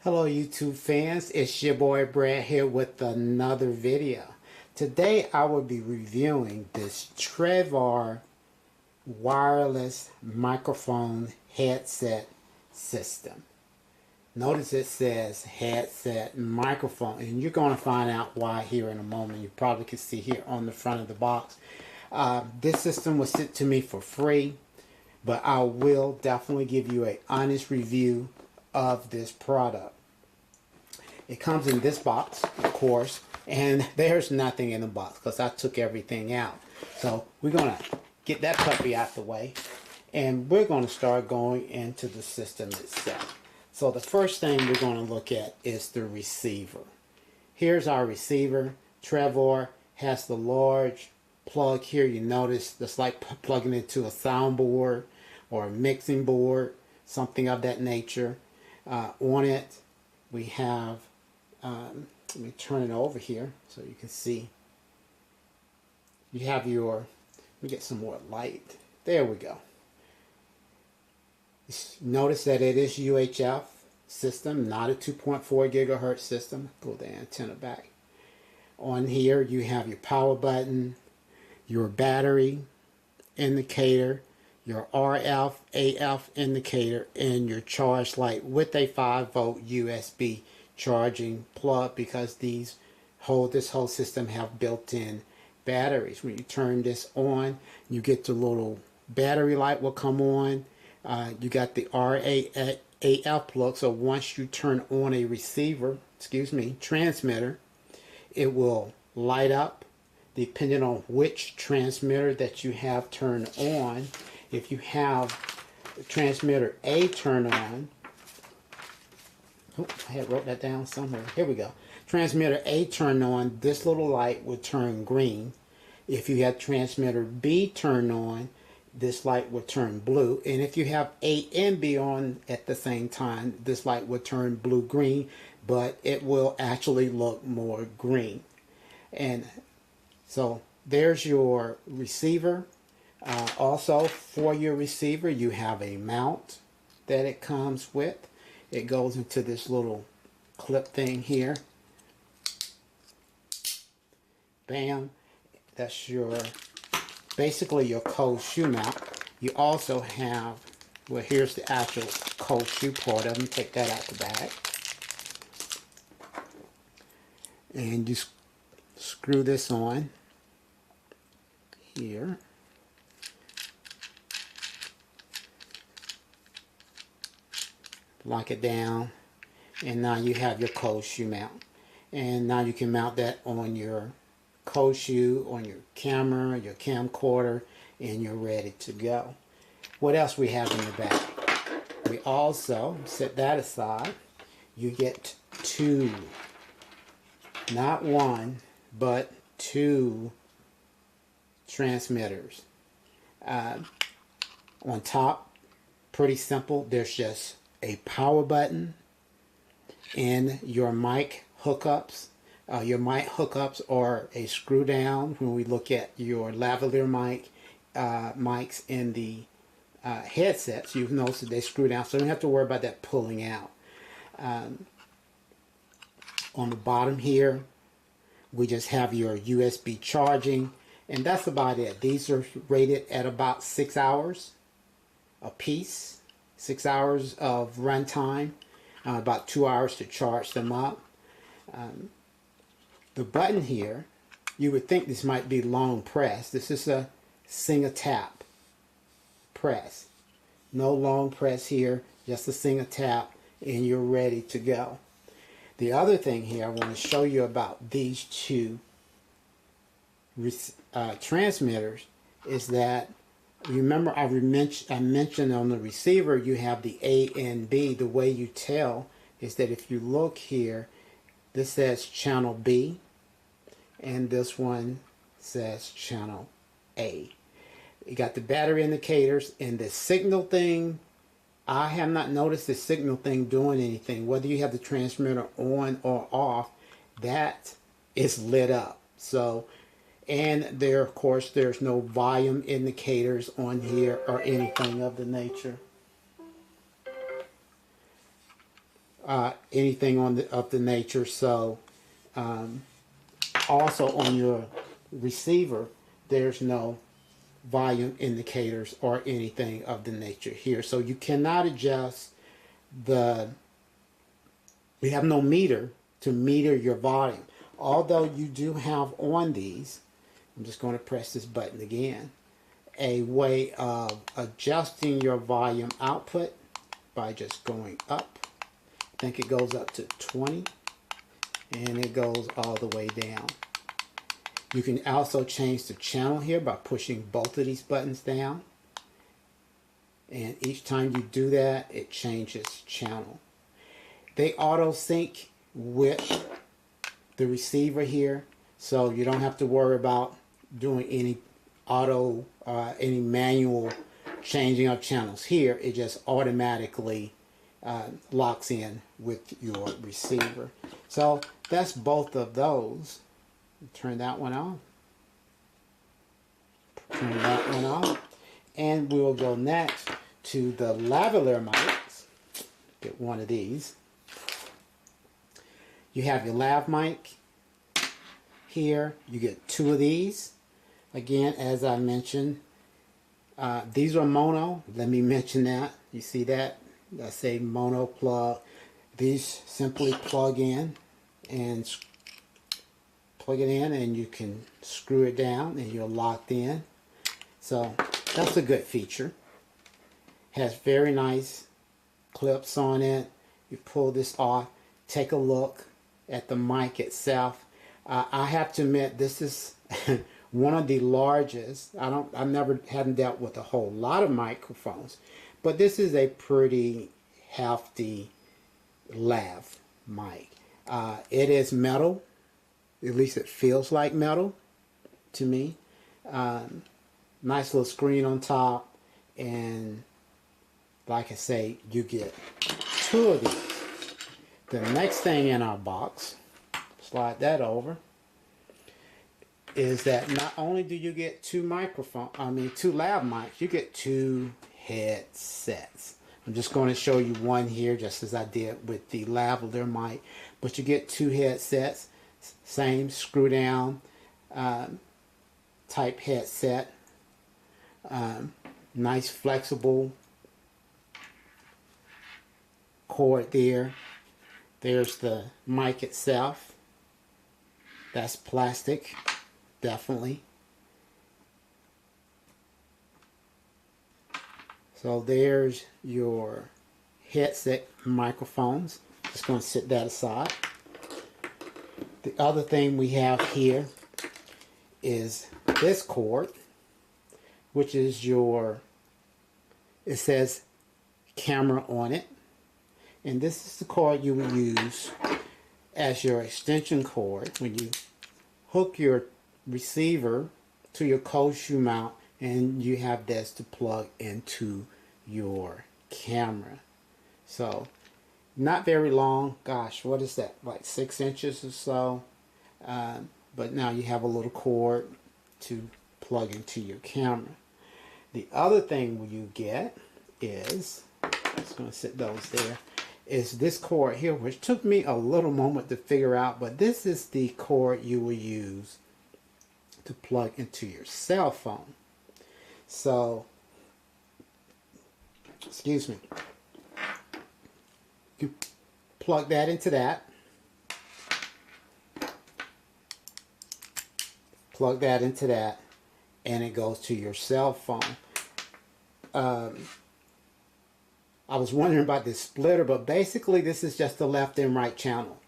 Hello YouTube fans, it's your boy Brad here with another video. Today I will be reviewing this Travor wireless microphone headset system. Notice it says headset microphone, and you're going to find out why here in a moment. You probably can see here on the front of the box. This system was sent to me for free, but I will definitely give you an honest review of this product. It comes in this box, of course, and there's nothing in the box because I took everything out. So we're going to get that puppy out the way, and we're going to start going into the system itself. So the first thing we're going to look at is the receiver. Here's our receiver. Travor has the large plug here. You notice that's like plugging into a soundboard or a mixing board, something of that nature. On it we have, let me turn it over here so you can see. You have your, let me get some more light. There we go. Notice that it is UHF system, not a 2.4 gigahertz system. Pull the antenna back. On here you have your power button, your battery indicator, your RF, AF indicator, and your charge light with a 5-volt USB charging plug, because this whole system have built-in batteries. When you turn this on, you get the little battery light will come on. You got the RAAF plug, so once you turn on a transmitter, it will light up depending on which transmitter that you have turned on. If you have transmitter A turned on, I had wrote that down somewhere. Here we go. Transmitter A turned on, this little light will turn green. If you have transmitter B turned on, this light will turn blue. And if you have A and B on at the same time, this light will turn blue-green, but it will actually look more green. And so there's your receiver. Also, for your receiver, you have a mount that it comes with. It goes into this little clip thing here. Bam. That's your, basically your cold shoe mount. You also have, well, here's the actual cold shoe part of them. Take that out the bag. And you screw this on here. Lock it down, and now you have your cold shoe mount. And now you can mount that on your cold shoe, on your camera, your camcorder, and you're ready to go. What else we have in the bag? We also set that aside. You get two, not one, but two transmitters. On top, pretty simple, there's just a power button and your mic hookups. Your mic hookups are a screw down. When we look at your lavalier mic mics in the headsets, you've noticed that they screw down, so you don't have to worry about that pulling out. On the bottom here, we just have your USB charging, and that's about it. These are rated at about 6 hours a piece. 6 hours of runtime, about 2 hours to charge them up. The button here, you would think this might be long press. This is a single tap press. No long press here, just a single tap, and you're ready to go. The other thing here I want to show you about these two transmitters is that, remember I mentioned on the receiver you have the A and B. The way you tell is that if you look here, this says channel B and this one says channel A. You got the battery indicators, and the signal thing, I have not noticed the signal thing doing anything. Whether you have the transmitter on or off, that is lit up. So, and there, of course, there's no volume indicators on here or anything of the nature. anything of the nature. So also on your receiver, there's no volume indicators or anything of the nature here. So you cannot adjust we have no meter to meter your volume. Although you do have on these, I'm just going to press this button again, a way of adjusting your volume output by just going up. I think it goes up to 20 and it goes all the way down. You can also change the channel here by pushing both of these buttons down. And each time you do that, it changes channel. They auto sync with the receiver here, so you don't have to worry about doing any any manual changing of channels here. It just automatically locks in with your receiver. So that's both of those. Turn that one on. Turn that one on. And we'll go next to the lavalier mics. Get one of these. You have your Lav Mic here. You get two of these. Again, as I mentioned, these are mono. Let me mention that. You see that? I say mono plug. These simply plug in and plug it in, and you can screw it down and you're locked in. So that's a good feature. Has very nice clips on it. You pull this off. Take a look at the mic itself. I have to admit, this is one of the largest. I hadn't dealt with a whole lot of microphones, but this is a pretty hefty lav mic. It is metal. At least it feels like metal to me. Nice little screen on top, and like I say, you get two of these. The next thing in our box, slide that over, is that not only do you get two lav mics, you get two headsets. I'm just going to show you one here, just as I did with the lavalier mic, but you get two headsets, same screw down type headset, nice flexible cord there. There's the mic itself. That's plastic, definitely. So there's your headset microphones. Just going to set that aside. The other thing we have here is this cord, which is it says camera on it. And this is the cord you will use as your extension cord when you hook your receiver to your cold shoe mount, and you have this to plug into your camera. So not very long. Gosh, what is that, like 6 inches or so? But now you have a little cord to plug into your camera. The other thing you get is, I'm just going to set those there, is this cord here, which took me a little moment to figure out, but this is the cord you will use to plug into your cell phone. So, excuse me, you plug that into that, plug that into that, and it goes to your cell phone. I was wondering about this splitter, but basically this is just the left and right channel.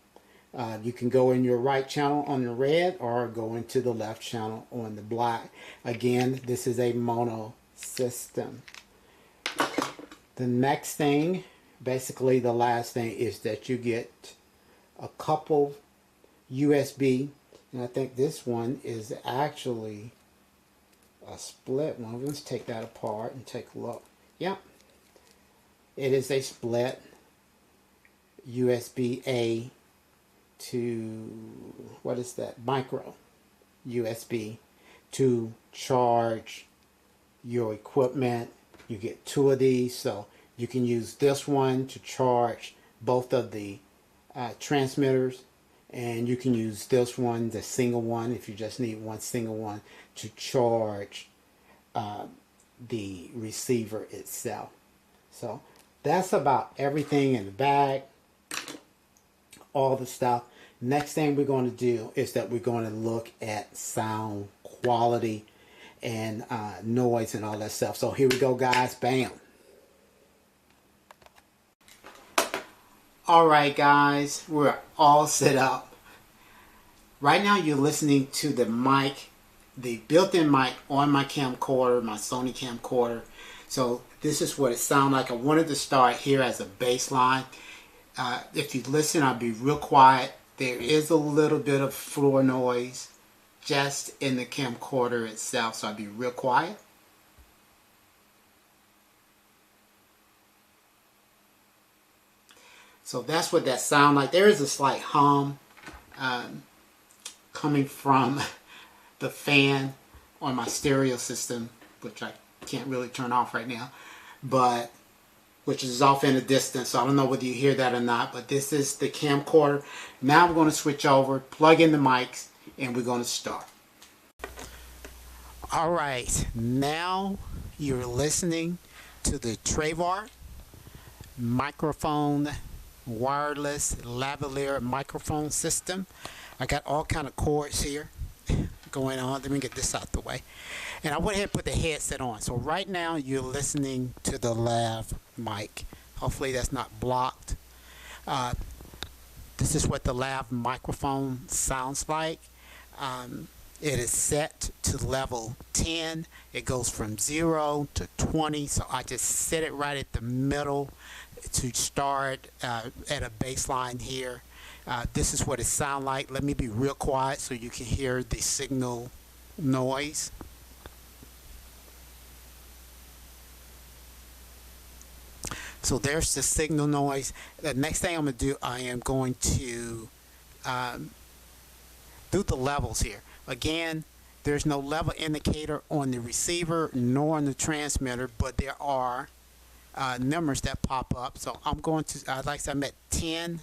You can go in your right channel on the red or go into the left channel on the black. Again, this is a mono system. The next thing, basically the last thing, is that you get a couple USB, and I think this one is actually a split one. Let's take that apart and take a look. Yep. It is a split USB-A to, what is that, micro USB to charge your equipment. You get two of these, so you can use this one to charge both of the transmitters, and you can use this one, the single one, if you just need one single one to charge the receiver itself. So that's about everything in the bag, all the stuff. Next thing we're going to do is that we're going to look at sound quality and noise and all that stuff. So here we go, guys. Bam. Alright guys, we're all set up. Right now you're listening to the mic, the built-in mic on my camcorder, my Sony camcorder. So this is what it sounds like. I wanted to start here as a baseline. If you listen, I'll be real quiet. There is a little bit of floor noise just in the camcorder itself, so I'll be real quiet. So that's what that sounds like. There is a slight hum coming from the fan on my stereo system, which I can't really turn off right now, but which is off in the distance. So I don't know whether you hear that or not, but this is the camcorder. Now we're going to switch over, plug in the mics, and we're going to start. All right, now you're listening to the Travor microphone, wireless lavalier microphone system. I got all kind of cords here going on. Let me get this out the way. And I went ahead and put the headset on. So right now you're listening to the Lav Mic. Hopefully that's not blocked. This is what the Lav microphone sounds like. It is set to level 10. It goes from 0 to 20. So I just set it right at the middle to start at a baseline here. This is what it sounds like. Let me be real quiet so you can hear the signal noise. So there's the signal noise. The next thing I'm going to do, I am going to do the levels here. Again, there's no level indicator on the receiver nor on the transmitter, but there are numbers that pop up. So I'm going to, like I said, I'm at 10,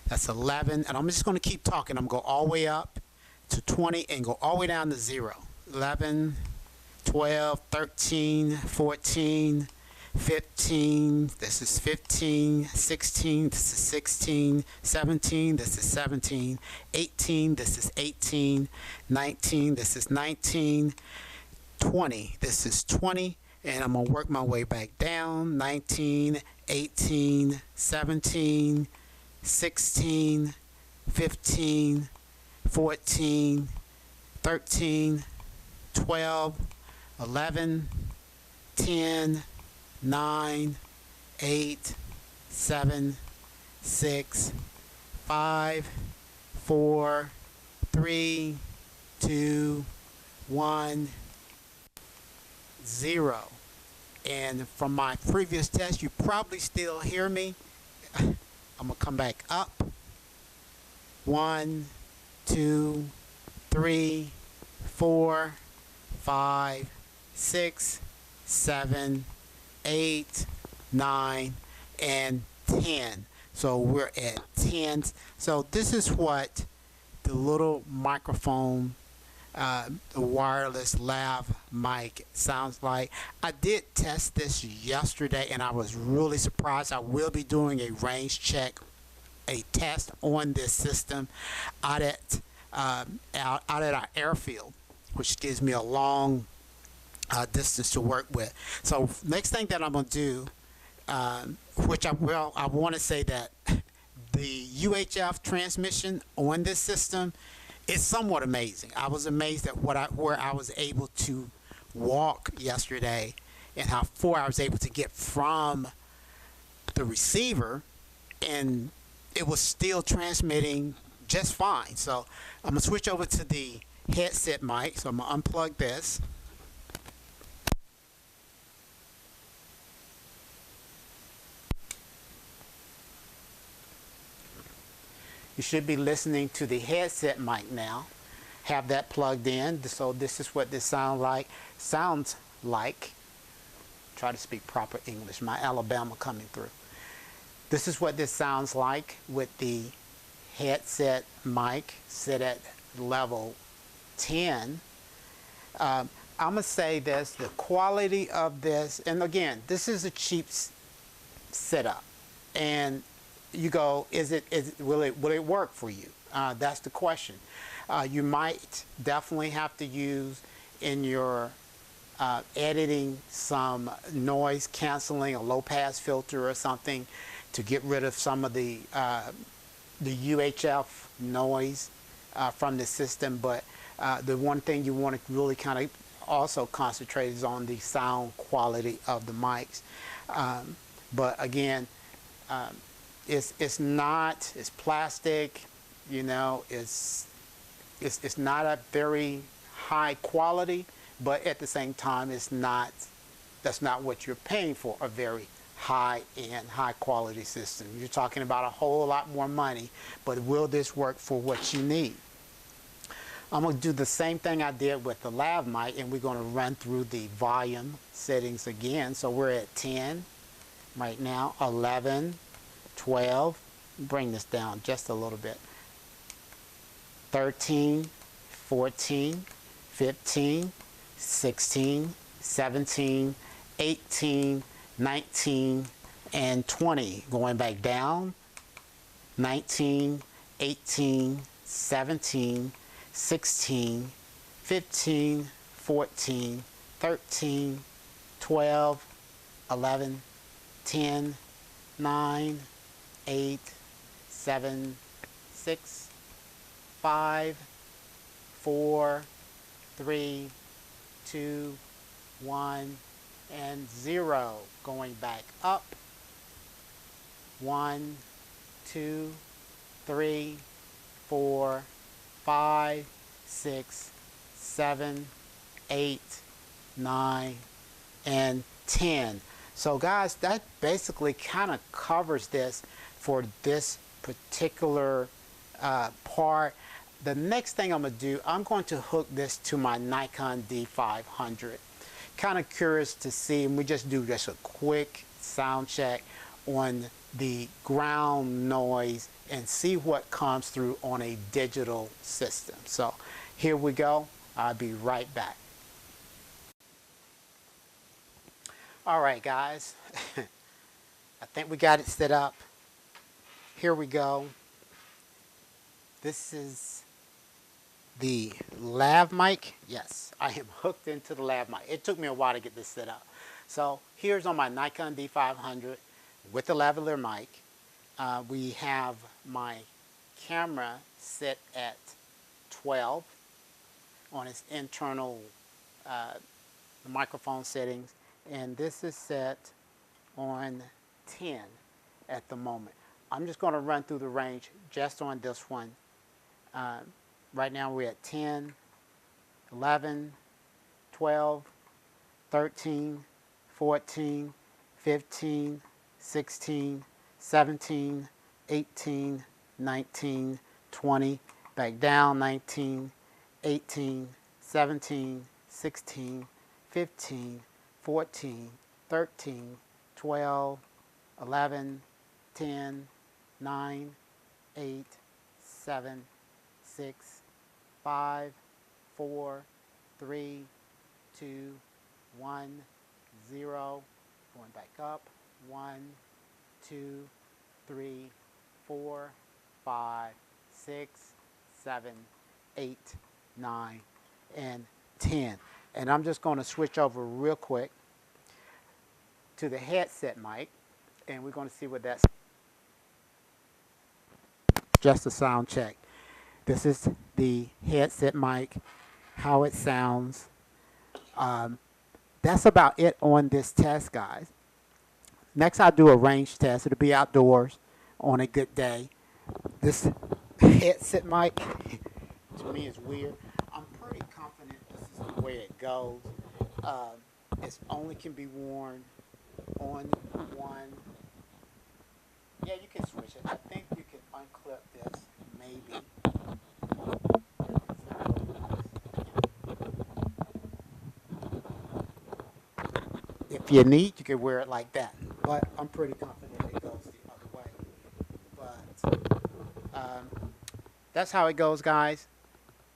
that's 11, and I'm just going to keep talking. I'm going to go all the way up to 20 and go all the way down to 0. 11, 12, 13, 14, 15, this is 15, 16, this is 16, 17, this is 17, 18, this is 18, 19, this is 19, 20, this is 20, and I'm going to work my way back down. 19, 18, 17, 16, 15, 14, 13, 12, 11, 10, 9, 8, 7, 6, 5, 4, 3, 2, 1, 0. And from my previous test, you probably still hear me. I'm going to come back up. 1, 2, 3, 4, 5, 6, 7, 8, 9, and 10. So we're at 10. So this is what the little microphone, the wireless Lav mic sounds like. I did test this yesterday and I was really surprised. I will be doing a range check, a test on this system out at our airfield, which gives me a long distance to work with. So next thing that I'm going to do, which I want to say that the UHF transmission on this system is somewhat amazing. I was amazed at where I was able to walk yesterday and how far I was able to get from the receiver, and it was still transmitting just fine. So I'm going to switch over to the headset mic. So I'm going to unplug this. You should be listening to the headset mic now. Have that plugged in. So this is what this sounds like. Try to speak proper English. My Alabama coming through. This is what this sounds like with the headset mic set at level 10. I'm going to say this, the quality of this, and again, this is a cheap setup. And you go, will it work for you? That's the question. You might definitely have to use in your editing some noise canceling, a low pass filter or something to get rid of some of the UHF noise from the system. But the one thing you want to really kind of also concentrate is on the sound quality of the mics. But again, it's plastic, you know, it's not a very high quality, but at the same time that's not what you're paying for, a very high-end, high-quality system. You're talking about a whole lot more money, but will this work for what you need? I'm going to do the same thing I did with the Lav Mic, and we're going to run through the volume settings again. So we're at 10 right now, 11, 12, bring this down just a little bit, 13, 14, 15, 16, 17, 18, 19, and 20. Going back down, 19, 18, 17, 16, 15, 14, 13, 12, 11, 10, 9, 8, 7, 6, 5, 4, 3, 2, 1, and 0. Going back up. 1, 2, 3, 4, 5, 6, 7, 8, 9, and 10. So guys, that basically kind of covers this for this particular part. The next thing I'm going to do, I'm going to hook this to my Nikon D500. Kind of curious to see, and we just do just a quick sound check on the ground noise and see what comes through on a digital system. So here we go. I'll be right back. All right, guys. I think we got it set up. Here we go. This is the Lav Mic. Yes, I am hooked into the Lav Mic. It took me a while to get this set up. So here's on my Nikon D500 with the lavalier mic. We have my camera set at 12 on its internal microphone settings, and this is set on 10 at the moment. I'm just going to run through the range just on this one. Right now we're at 10, 11, 12, 13, 14, 15, 16, 17, 18, 19, 20, back down, 19, 18, 17, 16, 15, 14, 13, 12, 11, 10, 9, 8, 7, 6, 5, 4, 3, 2, 1, 0. Going back up. 1, 2, 3, 4, 5, 6, 7, 8, 9, and 10. And I'm just going to switch over real quick to the headset mic, and we're going to see what that's. Just a sound check. This is the headset mic, how it sounds. That's about it on this test, guys. Next, I'll do a range test. It'll be outdoors on a good day. This headset mic, to me, is weird. I'm pretty confident this is the way it goes. It only can be worn on one. Yeah, you can switch it. I think you can unclip this, maybe. If you need, you can wear it like that. But I'm pretty confident it goes the other way. That's how it goes, guys.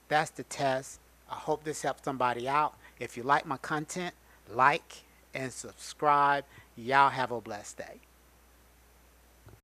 That's the test. I hope this helps somebody out. If you like my content, like and subscribe. Y'all have a blessed day.